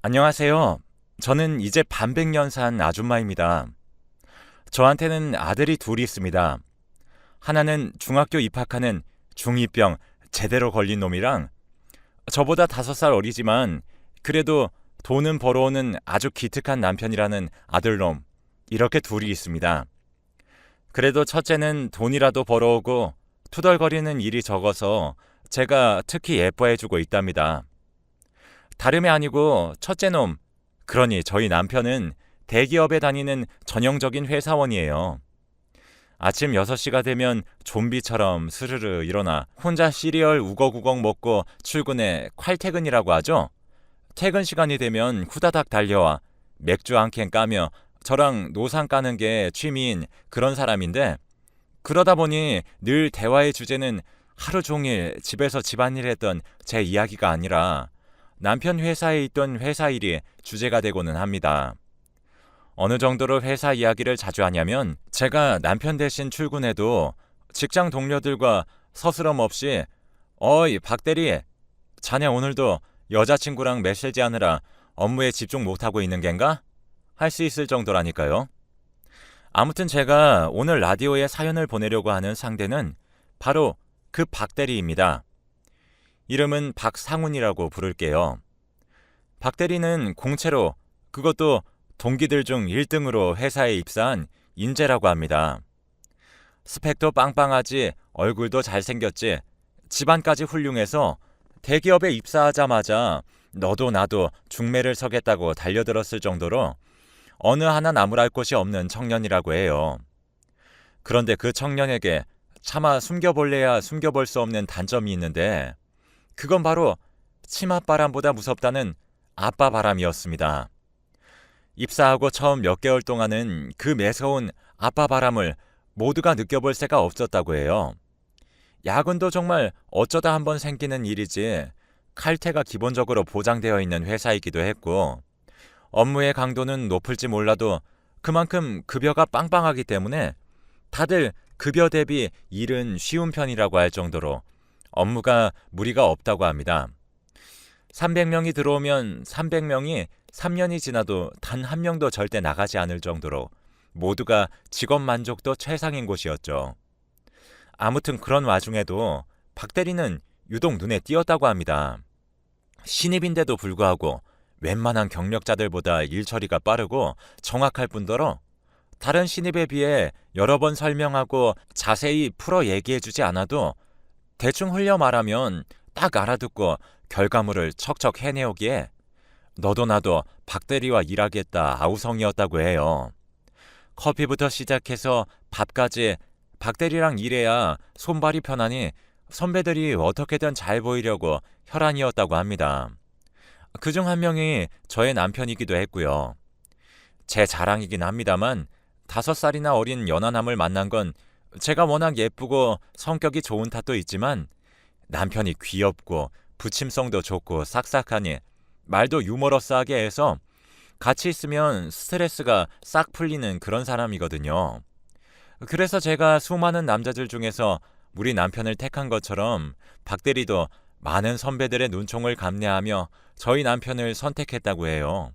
안녕하세요. 저는 이제 반백년 산 아줌마입니다. 저한테는 아들이 둘이 있습니다. 하나는 중학교 입학하는 중2병 제대로 걸린 놈이랑 저보다 5살 어리지만 그래도 돈은 벌어오는 아주 기특한 남편이라는 아들놈, 이렇게 둘이 있습니다. 그래도 첫째는 돈이라도 벌어오고 투덜거리는 일이 적어서 제가 특히 예뻐해주고 있답니다. 다름이 아니고 첫째 놈, 그러니 저희 남편은 대기업에 다니는 전형적인 회사원이에요. 아침 6시가 되면 좀비처럼 스르르 일어나 혼자 시리얼 우걱우걱 먹고 출근해 콸퇴근이라고 하죠. 퇴근 시간이 되면 후다닥 달려와 맥주 한 캔 까며 저랑 노상 까는 게 취미인 그런 사람인데, 그러다 보니 늘 대화의 주제는 하루 종일 집에서 집안일 했던 제 이야기가 아니라 남편 회사에 있던 회사 일이 주제가 되고는 합니다. 어느 정도로 회사 이야기를 자주 하냐면 제가 남편 대신 출근해도 직장 동료들과 서스럼 없이 어이 박대리, 자네 오늘도 여자친구랑 메시지하느라 업무에 집중 못하고 있는 겐가? 할 수 있을 정도라니까요. 아무튼 제가 오늘 라디오에 사연을 보내려고 하는 상대는 바로 그 박대리입니다. 이름은 박상훈이라고 부를게요. 박대리는 공채로, 그것도 동기들 중 1등으로 회사에 입사한 인재라고 합니다. 스펙도 빵빵하지, 얼굴도 잘생겼지, 집안까지 훌륭해서 대기업에 입사하자마자 너도 나도 중매를 서겠다고 달려들었을 정도로 어느 하나 나무랄 곳이 없는 청년이라고 해요. 그런데 그 청년에게 차마 숨겨볼래야 숨겨볼 수 없는 단점이 있는데, 그건 바로 치맛바람보다 무섭다는 아빠바람이었습니다. 입사하고 처음 몇 개월 동안은 그 매서운 아빠바람을 모두가 느껴볼 새가 없었다고 해요. 야근도 정말 어쩌다 한번 생기는 일이지 칼퇴가 기본적으로 보장되어 있는 회사이기도 했고, 업무의 강도는 높을지 몰라도 그만큼 급여가 빵빵하기 때문에 다들 급여 대비 일은 쉬운 편이라고 할 정도로 업무가 무리가 없다고 합니다. 300명이 들어오면 300명이 3년이 지나도 단 한 명도 절대 나가지 않을 정도로 모두가 직업 만족도 최상인 곳이었죠. 아무튼 그런 와중에도 박 대리는 유독 눈에 띄었다고 합니다. 신입인데도 불구하고 웬만한 경력자들보다 일 처리가 빠르고 정확할 뿐더러 다른 신입에 비해 여러 번 설명하고 자세히 풀어 얘기해주지 않아도 대충 흘려 말하면 딱 알아듣고 결과물을 척척 해내오기에 너도 나도 박대리와 일하겠다 아우성이었다고 해요. 커피부터 시작해서 밥까지 박대리랑 일해야 손발이 편하니 선배들이 어떻게든 잘 보이려고 혈안이었다고 합니다. 그중 한 명이 저의 남편이기도 했고요. 제 자랑이긴 합니다만 5살이나 어린 연하남을 만난 건 제가 워낙 예쁘고 성격이 좋은 탓도 있지만 남편이 귀엽고 부침성도 좋고 싹싹하니 말도 유머러스하게 해서 같이 있으면 스트레스가 싹 풀리는 그런 사람이거든요. 그래서 제가 수많은 남자들 중에서 우리 남편을 택한 것처럼 박대리도 많은 선배들의 눈총을 감내하며 저희 남편을 선택했다고 해요.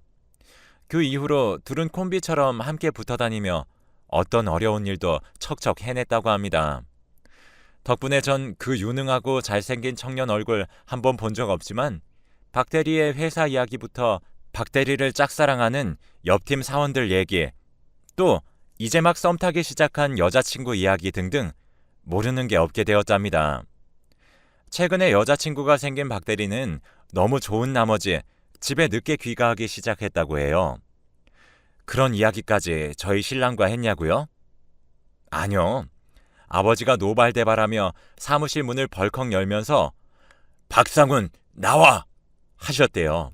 그 이후로 둘은 콤비처럼 함께 붙어다니며 어떤 어려운 일도 척척 해냈다고 합니다. 덕분에 전 그 유능하고 잘생긴 청년 얼굴 한 번 본 적 없지만 박대리의 회사 이야기부터 박대리를 짝사랑하는 옆팀 사원들 얘기, 또 이제 막 썸 타기 시작한 여자친구 이야기 등등 모르는 게 없게 되었답니다. 최근에 여자친구가 생긴 박대리는 너무 좋은 나머지 집에 늦게 귀가하기 시작했다고 해요. 그런 이야기까지 저희 신랑과 했냐고요? 아니요. 아버지가 노발대발하며 사무실 문을 벌컥 열면서 박상훈 나와! 하셨대요.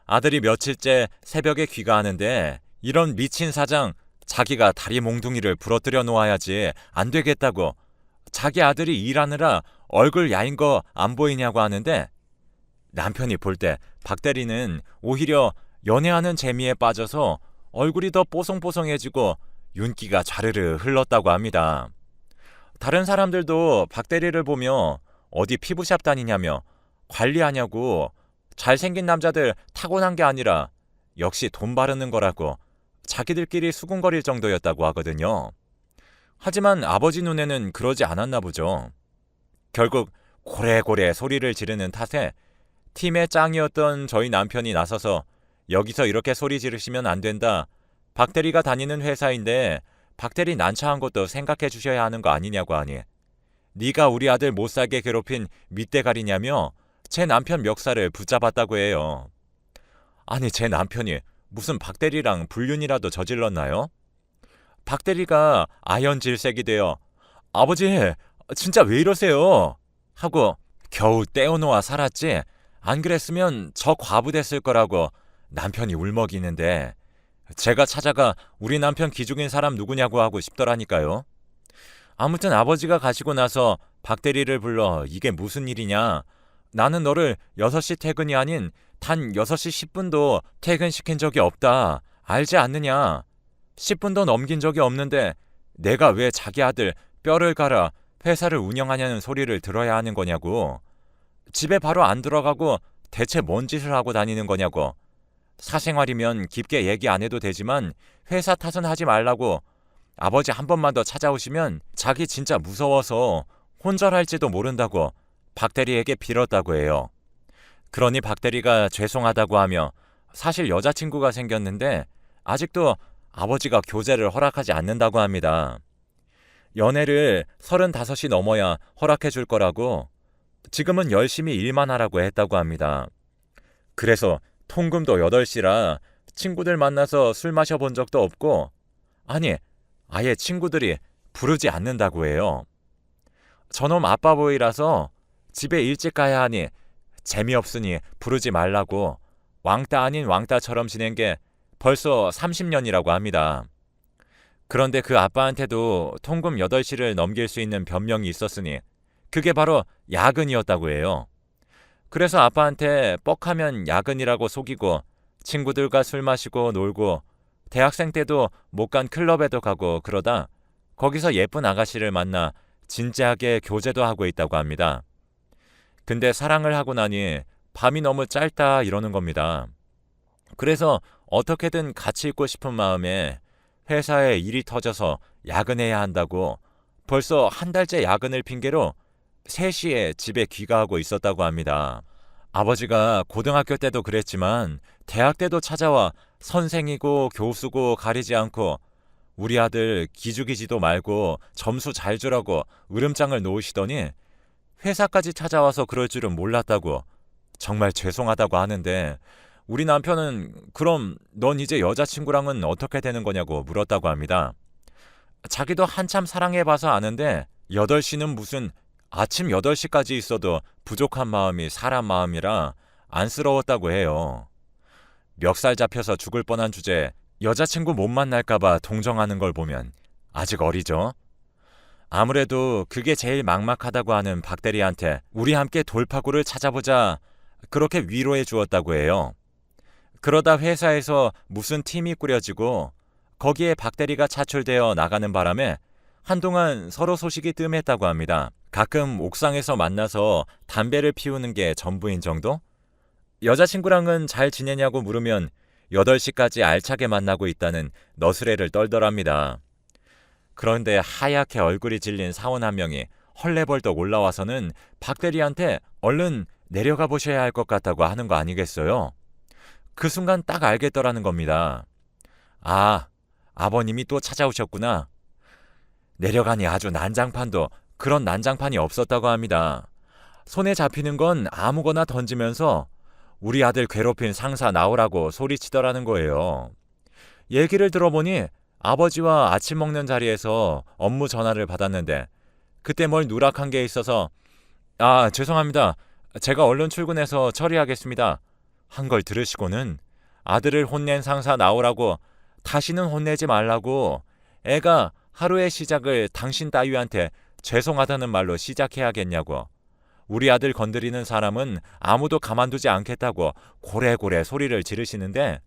아들이 며칠째 새벽에 귀가하는데 이런 미친 사장, 자기가 다리 몽둥이를 부러뜨려 놓아야지 안 되겠다고 자기 아들이 일하느라 얼굴 야인 거 안 보이냐고 하는데, 남편이 볼 때 박대리는 오히려 연애하는 재미에 빠져서 얼굴이 더 뽀송뽀송해지고 윤기가 좌르르 흘렀다고 합니다. 다른 사람들도 박대리를 보며 어디 피부샵 다니냐며 관리하냐고 잘생긴 남자들 타고난 게 아니라 역시 돈 바르는 거라고 자기들끼리 수군거릴 정도였다고 하거든요. 하지만 아버지 눈에는 그러지 않았나 보죠. 결국 고래고래 소리를 지르는 탓에 팀의 짱이었던 저희 남편이 나서서 여기서 이렇게 소리 지르시면 안 된다. 박대리가 다니는 회사인데 박대리 난처한 것도 생각해 주셔야 하는 거 아니냐고 하니 네가 우리 아들 못살게 괴롭힌 밑대가리냐며 제 남편 멱살을 붙잡았다고 해요. 아니 제 남편이 무슨 박대리랑 불륜이라도 저질렀나요? 박대리가 아연질색이 되어 아버지 진짜 왜 이러세요? 하고 겨우 떼어놓아 살았지 안 그랬으면 저 과부 됐을 거라고 남편이 울먹이는데 제가 찾아가 우리 남편 기죽인 사람 누구냐고 하고 싶더라니까요. 아무튼 아버지가 가시고 나서 박대리를 불러 이게 무슨 일이냐. 나는 너를 6시 퇴근이 아닌 단 6시 10분도 퇴근시킨 적이 없다. 알지 않느냐. 10분도 넘긴 적이 없는데 내가 왜 자기 아들 뼈를 갈아 회사를 운영하냐는 소리를 들어야 하는 거냐고. 집에 바로 안 들어가고 대체 뭔 짓을 하고 다니는 거냐고. 사생활이면 깊게 얘기 안 해도 되지만 회사 탓은 하지 말라고. 아버지 한 번만 더 찾아오시면 자기 진짜 무서워서 혼절할지도 모른다고 박대리에게 빌었다고 해요. 그러니 박대리가 죄송하다고 하며 사실 여자친구가 생겼는데 아직도 아버지가 교제를 허락하지 않는다고 합니다. 연애를 35이 넘어야 허락해 줄 거라고 지금은 열심히 일만 하라고 했다고 합니다. 그래서 통금도 8시라 친구들 만나서 술 마셔본 적도 없고 아니 아예 친구들이 부르지 않는다고 해요. 저놈 아빠보이라서 집에 일찍 가야 하니 재미없으니 부르지 말라고 왕따 아닌 왕따처럼 지낸 게 벌써 30년이라고 합니다. 그런데 그 아빠한테도 통금 8시를 넘길 수 있는 변명이 있었으니 그게 바로 야근이었다고 해요. 그래서 아빠한테 뻑하면 야근이라고 속이고 친구들과 술 마시고 놀고 대학생 때도 못 간 클럽에도 가고 그러다 거기서 예쁜 아가씨를 만나 진지하게 교제도 하고 있다고 합니다. 근데 사랑을 하고 나니 밤이 너무 짧다 이러는 겁니다. 그래서 어떻게든 같이 있고 싶은 마음에 회사에 일이 터져서 야근해야 한다고 벌써 한 달째 야근을 핑계로 3시에 집에 귀가하고 있었다고 합니다. 아버지가 고등학교 때도 그랬지만 대학 때도 찾아와 선생이고 교수고 가리지 않고 우리 아들 기죽이지도 말고 점수 잘 주라고 으름장을 놓으시더니 회사까지 찾아와서 그럴 줄은 몰랐다고 정말 죄송하다고 하는데 우리 남편은 그럼 넌 이제 여자친구랑은 어떻게 되는 거냐고 물었다고 합니다. 자기도 한참 사랑해봐서 아는데 8시는 무슨 아침 8시까지 있어도 부족한 마음이 사람 마음이라 안쓰러웠다고 해요. 멱살 잡혀서 죽을 뻔한 주제에 여자친구 못 만날까봐 동정하는 걸 보면 아직 어리죠? 아무래도 그게 제일 막막하다고 하는 박대리한테 우리 함께 돌파구를 찾아보자 그렇게 위로해 주었다고 해요. 그러다 회사에서 무슨 팀이 꾸려지고 거기에 박대리가 차출되어 나가는 바람에 한동안 서로 소식이 뜸했다고 합니다. 가끔 옥상에서 만나서 담배를 피우는 게 전부인 정도? 여자친구랑은 잘 지내냐고 물으면 8시까지 알차게 만나고 있다는 너스레를 떨더랍니다. 그런데 하얗게 얼굴이 질린 사원 한 명이 헐레벌떡 올라와서는 박대리한테 얼른 내려가 보셔야 할 것 같다고 하는 거 아니겠어요? 그 순간 딱 알겠더라는 겁니다. 아, 아버님이 또 찾아오셨구나. 내려가니 아주 난장판도 그런 난장판이 없었다고 합니다. 손에 잡히는 건 아무거나 던지면서 우리 아들 괴롭힌 상사 나오라고 소리치더라는 거예요. 얘기를 들어보니 아버지와 아침 먹는 자리에서 업무 전화를 받았는데 그때 뭘 누락한 게 있어서 아, 죄송합니다. 제가 얼른 출근해서 처리하겠습니다. 한 걸 들으시고는 아들을 혼낸 상사 나오라고 다시는 혼내지 말라고 애가 하루의 시작을 당신 따위한테 죄송하다는 말로 시작해야겠냐고 우리 아들 건드리는 사람은 아무도 가만두지 않겠다고 고래고래 소리를 지르시는데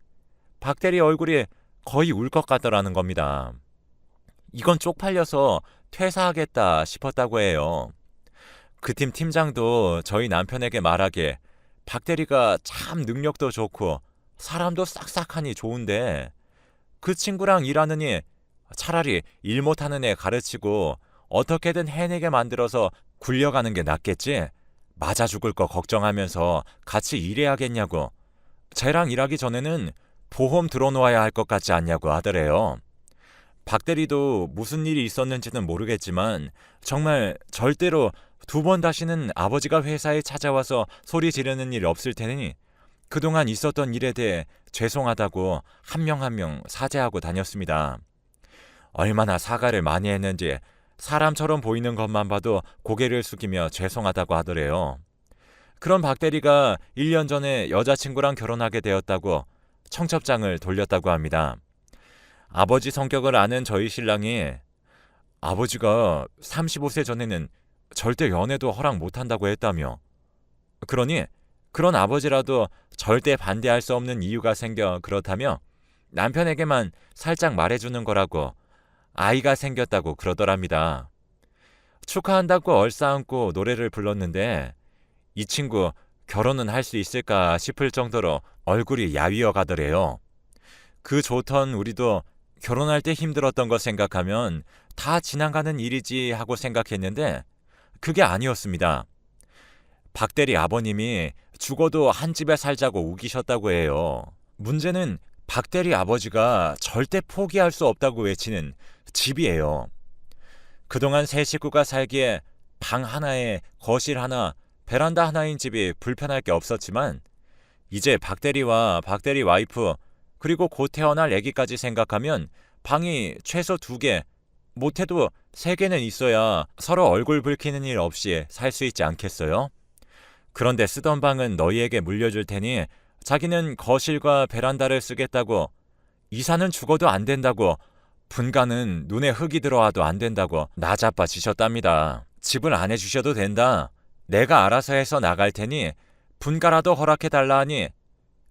박대리 얼굴이 거의 울 것 같더라는 겁니다. 이건 쪽팔려서 퇴사하겠다 싶었다고 해요. 그 팀 팀장도 저희 남편에게 말하기에 박대리가 참 능력도 좋고 사람도 싹싹하니 좋은데 그 친구랑 일하느니 차라리 일 못하는 애 가르치고 어떻게든 해내게 만들어서 굴려가는 게 낫겠지? 맞아 죽을 거 걱정하면서 같이 일해야겠냐고. 쟤랑 일하기 전에는 보험 들어놓아야 할 것 같지 않냐고 하더래요. 박대리도 무슨 일이 있었는지는 모르겠지만 정말 절대로 두 번 다시는 아버지가 회사에 찾아와서 소리 지르는 일 없을 테니 그동안 있었던 일에 대해 죄송하다고 한 명 한 명 사죄하고 다녔습니다. 얼마나 사과를 많이 했는지 사람처럼 보이는 것만 봐도 고개를 숙이며 죄송하다고 하더래요. 그런 박대리가 1년 전에 여자친구랑 결혼하게 되었다고 청첩장을 돌렸다고 합니다. 아버지 성격을 아는 저희 신랑이 아버지가 35세 전에는 절대 연애도 허락 못한다고 했다며, 그러니 그런 아버지라도 절대 반대할 수 없는 이유가 생겨 그렇다며 남편에게만 살짝 말해주는 거라고 아이가 생겼다고 그러더랍니다. 축하한다고 얼싸안고 노래를 불렀는데 이 친구 결혼은 할 수 있을까 싶을 정도로 얼굴이 야위어 가더래요. 그 좋던 우리도 결혼할 때 힘들었던 거 생각하면 다 지나가는 일이지 하고 생각했는데 그게 아니었습니다. 박대리 아버님이 죽어도 한 집에 살자고 우기셨다고 해요. 문제는 박대리 아버지가 절대 포기할 수 없다고 외치는 집이에요. 그동안 세 식구가 살기에 방 하나에 거실 하나, 베란다 하나인 집이 불편할 게 없었지만 이제 박대리와 박대리 와이프 그리고 곧 태어날 아기까지 생각하면 방이 최소 2개, 못해도 3개는 있어야 서로 얼굴 붉히는 일 없이 살 수 있지 않겠어요? 그런데 쓰던 방은 너희에게 물려줄 테니 자기는 거실과 베란다를 쓰겠다고, 이사는 죽어도 안 된다고, 분가는 눈에 흙이 들어와도 안 된다고 나자빠지셨답니다. 집을 안 해주셔도 된다. 내가 알아서 해서 나갈 테니 분가라도 허락해달라 하니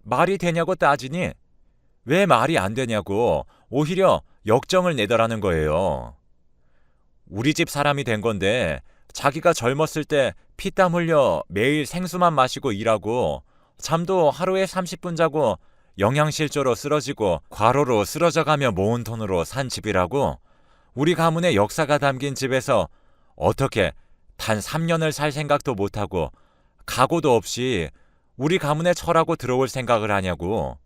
말이 되냐고 따지니 왜 말이 안 되냐고 오히려 역정을 내더라는 거예요. 우리 집 사람이 된 건데 자기가 젊었을 때 피땀 흘려 매일 생수만 마시고 일하고 잠도 하루에 30분 자고 영양실조로 쓰러지고 과로로 쓰러져가며 모은 돈으로 산 집이라고, 우리 가문의 역사가 담긴 집에서 어떻게 단 3년을 살 생각도 못하고 각오도 없이 우리 가문에 철하고 들어올 생각을 하냐고.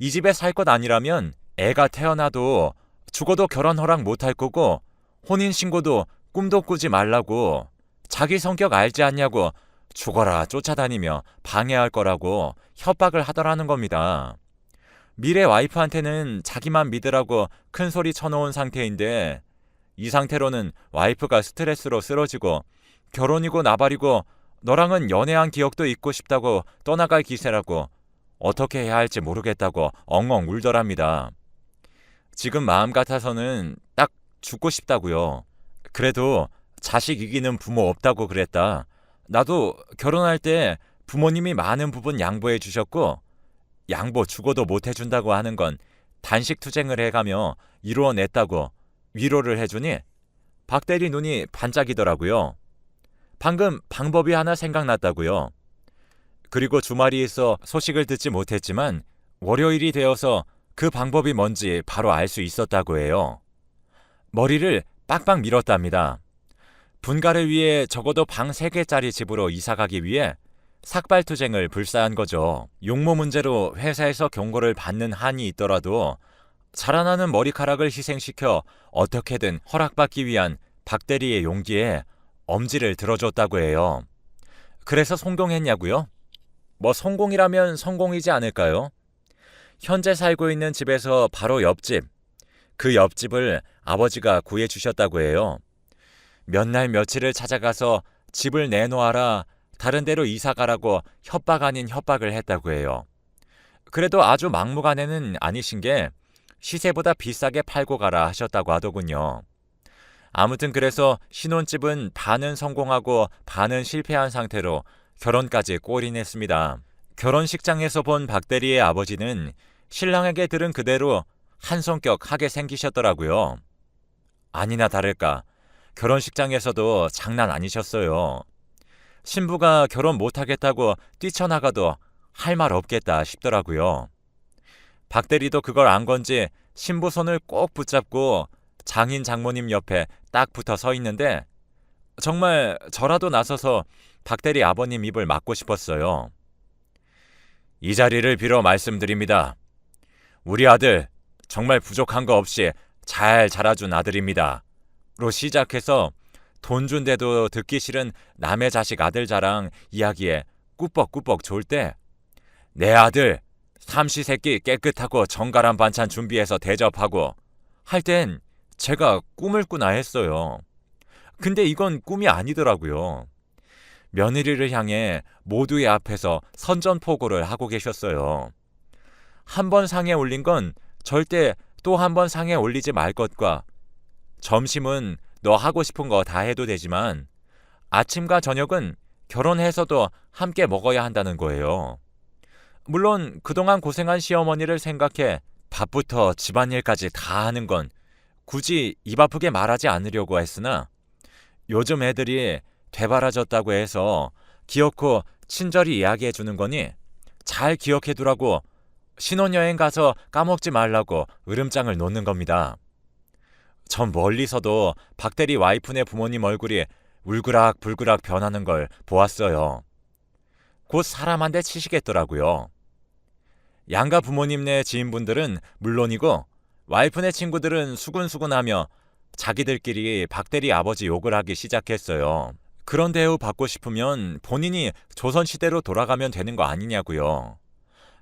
이 집에 살 것 아니라면 애가 태어나도 죽어도 결혼 허락 못할 거고 혼인신고도 꿈도 꾸지 말라고, 자기 성격 알지 않냐고 죽어라 쫓아다니며 방해할 거라고 협박을 하더라는 겁니다. 미래 와이프한테는 자기만 믿으라고 큰 소리 쳐놓은 상태인데 이 상태로는 와이프가 스트레스로 쓰러지고 결혼이고 나발이고 너랑은 연애한 기억도 잊고 싶다고 떠나갈 기세라고 어떻게 해야 할지 모르겠다고 엉엉 울더랍니다. 지금 마음 같아서는 딱 죽고 싶다고요. 그래도 자식 이기는 부모 없다고 그랬다. 나도 결혼할 때 부모님이 많은 부분 양보해 주셨고 양보 죽어도 못 해준다고 하는 건 단식 투쟁을 해가며 이루어냈다고 위로를 해주니 박대리 눈이 반짝이더라고요. 방금 방법이 하나 생각났다고요. 그리고 주말이 있어 소식을 듣지 못했지만 월요일이 되어서 그 방법이 뭔지 바로 알 수 있었다고 해요. 머리를 빡빡 밀었답니다. 분가를 위해 적어도 방 3개짜리 집으로 이사가기 위해 삭발투쟁을 불사한 거죠. 용모 문제로 회사에서 경고를 받는 한이 있더라도 자라나는 머리카락을 희생시켜 어떻게든 허락받기 위한 박대리의 용기에 엄지를 들어줬다고 해요. 그래서 성공했냐고요? 뭐 성공이라면 성공이지 않을까요? 현재 살고 있는 집에서 바로 옆집, 그 옆집을 아버지가 구해주셨다고 해요. 몇 날 며칠을 찾아가서 집을 내놓아라, 다른 데로 이사가라고 협박 아닌 협박을 했다고 해요. 그래도 아주 막무가내는 아니신 게 시세보다 비싸게 팔고 가라 하셨다고 하더군요. 아무튼 그래서 신혼집은 반은 성공하고 반은 실패한 상태로 결혼까지 골인했습니다. 결혼식장에서 본 박대리의 아버지는 신랑에게 들은 그대로 한 성격 하게 생기셨더라고요. 아니나 다를까 결혼식장에서도 장난 아니셨어요. 신부가 결혼 못하겠다고 뛰쳐나가도 할 말 없겠다 싶더라고요. 박대리도 그걸 안 건지 신부 손을 꼭 붙잡고 장인 장모님 옆에 딱 붙어 서 있는데 정말 저라도 나서서 박대리 아버님 입을 막고 싶었어요. 이 자리를 빌어 말씀드립니다. 우리 아들 정말 부족한 거 없이 잘 자라준 아들입니다. 로 시작해서 돈 준데도 듣기 싫은 남의 자식 아들 자랑 이야기에 꾸벅꾸벅 졸 때 내 아들 삼시세끼 깨끗하고 정갈한 반찬 준비해서 대접하고 할 땐 제가 꿈을 꾸나 했어요. 근데 이건 꿈이 아니더라고요. 며느리를 향해 모두의 앞에서 선전포고를 하고 계셨어요. 한 번 상에 올린 건 절대 또 한 번 상에 올리지 말 것과 점심은 너 하고 싶은 거 다 해도 되지만 아침과 저녁은 결혼해서도 함께 먹어야 한다는 거예요. 물론 그동안 고생한 시어머니를 생각해 밥부터 집안일까지 다 하는 건 굳이 입 아프게 말하지 않으려고 했으나 요즘 애들이 되바라졌다고 해서 기어코 친절히 이야기해 주는 거니 잘 기억해 두라고 신혼여행 가서 까먹지 말라고 으름장을 놓는 겁니다. 전 멀리서도 박대리 와이프네 부모님 얼굴이 울그락불그락 변하는 걸 보았어요. 곧 사람 한 대 치시겠더라고요. 양가 부모님네 지인분들은 물론이고 와이프네 친구들은 수군수군하며 자기들끼리 박대리 아버지 욕을 하기 시작했어요. 그런 대우 받고 싶으면 본인이 조선시대로 돌아가면 되는 거 아니냐고요.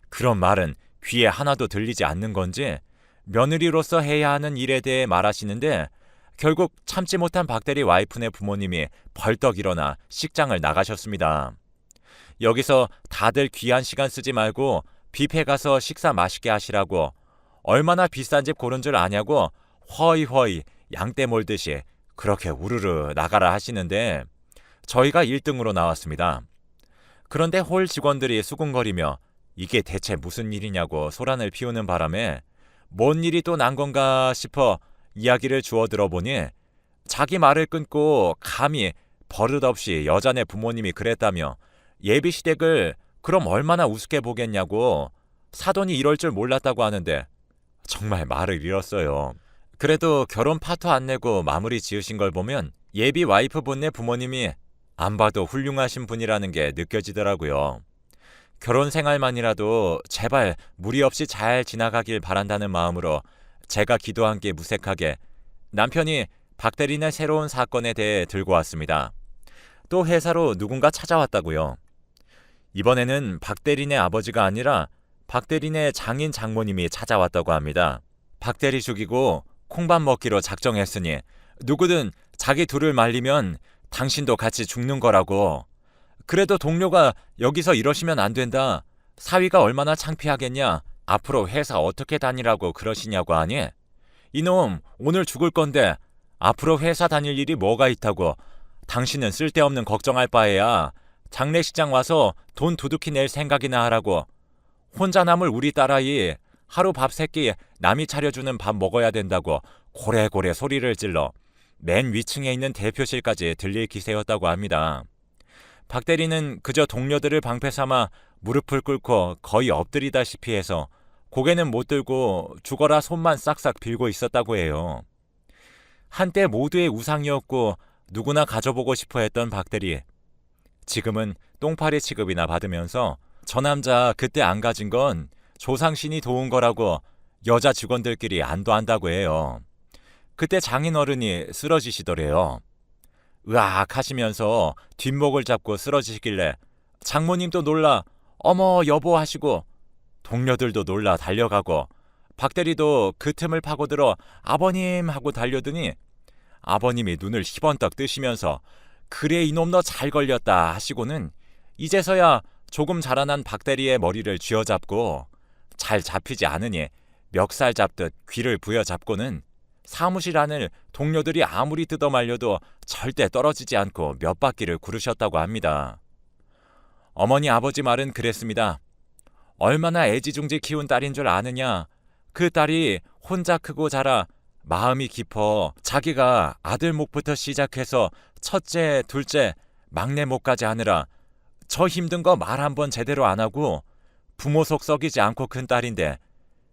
그런 말은 귀에 하나도 들리지 않는 건지 며느리로서 해야 하는 일에 대해 말하시는데 결국 참지 못한 박대리 와이프네 부모님이 벌떡 일어나 식장을 나가셨습니다. 여기서 다들 귀한 시간 쓰지 말고 뷔페 가서 식사 맛있게 하시라고 얼마나 비싼 집 고른 줄 아냐고 허이허이 양떼 몰듯이 그렇게 우르르 나가라 하시는데 저희가 1등으로 나왔습니다. 그런데 홀 직원들이 수군거리며 이게 대체 무슨 일이냐고 소란을 피우는 바람에 뭔 일이 또 난 건가 싶어 이야기를 주워 들어보니 자기 말을 끊고 감히 버릇없이 여자네 부모님이 그랬다며 예비시댁을 그럼 얼마나 우습게 보겠냐고 사돈이 이럴 줄 몰랐다고 하는데 정말 말을 잃었어요. 그래도 결혼 파토 안 내고 마무리 지으신 걸 보면 예비 와이프분네 부모님이 안 봐도 훌륭하신 분이라는 게 느껴지더라고요. 결혼 생활만이라도 제발 무리 없이 잘 지나가길 바란다는 마음으로 제가 기도한 게 무색하게 남편이 박대리네 새로운 사건에 대해 들고 왔습니다. 또 회사로 누군가 찾아왔다고요. 이번에는 박대리네 아버지가 아니라 박대리네 장인 장모님이 찾아왔다고 합니다. 박대리 죽이고 콩밥 먹기로 작정했으니 누구든 자기 둘을 말리면 당신도 같이 죽는 거라고. 그래도 동료가 여기서 이러시면 안 된다. 사위가 얼마나 창피하겠냐. 앞으로 회사 어떻게 다니라고 그러시냐고 하니 이놈 오늘 죽을 건데 앞으로 회사 다닐 일이 뭐가 있다고. 당신은 쓸데없는 걱정할 바에야 장례식장 와서 돈 두둑히 낼 생각이나 하라고. 혼자 남을 우리 딸아이 하루 밥 3끼 남이 차려주는 밥 먹어야 된다고 고래고래 소리를 질러 맨 위층에 있는 대표실까지 들릴 기세였다고 합니다. 박 대리는 그저 동료들을 방패 삼아 무릎을 꿇고 거의 엎드리다시피 해서 고개는 못 들고 죽어라 손만 싹싹 빌고 있었다고 해요. 한때 모두의 우상이었고 누구나 가져보고 싶어 했던 박 대리. 지금은 똥파리 취급이나 받으면서 저 남자 그때 안 가진 건 조상신이 도운 거라고 여자 직원들끼리 안도한다고 해요. 그때 장인어른이 쓰러지시더래요. 으악 하시면서 뒷목을 잡고 쓰러지시길래 장모님도 놀라 어머 여보 하시고 동료들도 놀라 달려가고 박대리도 그 틈을 파고들어 아버님 하고 달려드니 아버님이 눈을 희번떡 뜨시면서 그래 이놈 너 잘 걸렸다 하시고는 이제서야 조금 자라난 박대리의 머리를 쥐어잡고 잘 잡히지 않으니 멱살 잡듯 귀를 부여잡고는 사무실 안을 동료들이 아무리 뜯어 말려도 절대 떨어지지 않고 몇 바퀴를 구르셨다고 합니다. 어머니 아버지 말은 그랬습니다. 얼마나 애지중지 키운 딸인 줄 아느냐. 그 딸이 혼자 크고 자라 마음이 깊어 자기가 아들 목부터 시작해서 첫째, 둘째 막내 목까지 하느라 저 힘든 거 말 한 번 제대로 안 하고 부모 속 썩이지 않고 큰 딸인데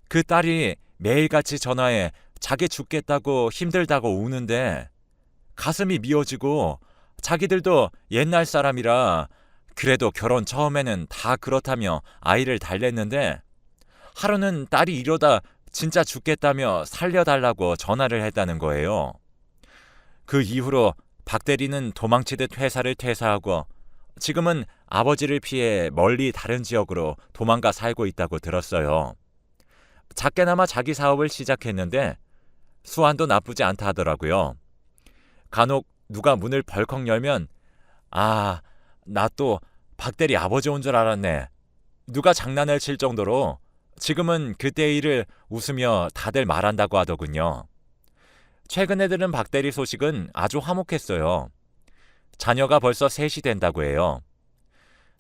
그 딸이 매일같이 전화해 자기 죽겠다고 힘들다고 우는데 가슴이 미어지고 자기들도 옛날 사람이라 그래도 결혼 처음에는 다 그렇다며 아이를 달랬는데 하루는 딸이 이러다 진짜 죽겠다며 살려달라고 전화를 했다는 거예요. 그 이후로 박 대리는 도망치듯 회사를 퇴사하고 지금은 아버지를 피해 멀리 다른 지역으로 도망가 살고 있다고 들었어요. 작게나마 자기 사업을 시작했는데 수완도 나쁘지 않다 하더라고요. 간혹 누가 문을 벌컥 열면 아, 나 또 박 대리 아버지 온 줄 알았네. 누가 장난을 칠 정도로 지금은 그때 일을 웃으며 다들 말한다고 하더군요. 최근에 들은 박 대리 소식은 아주 화목했어요. 자녀가 벌써 셋이 된다고 해요.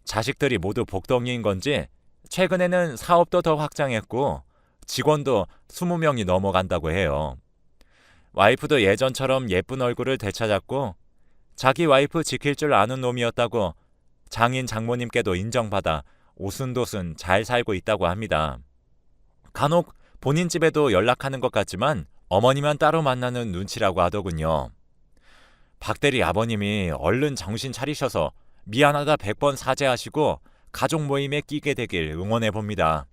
자식들이 모두 복덩이인 건지 최근에는 사업도 더 확장했고 직원도 20명이 넘어간다고 해요. 와이프도 예전처럼 예쁜 얼굴을 되찾았고 자기 와이프 지킬 줄 아는 놈이었다고 장인 장모님께도 인정받아 오순도순 잘 살고 있다고 합니다. 간혹 본인 집에도 연락하는 것 같지만 어머니만 따로 만나는 눈치라고 하더군요. 박 대리 아버님이 얼른 정신 차리셔서 미안하다 100번 사죄하시고 가족 모임에 끼게 되길 응원해 봅니다.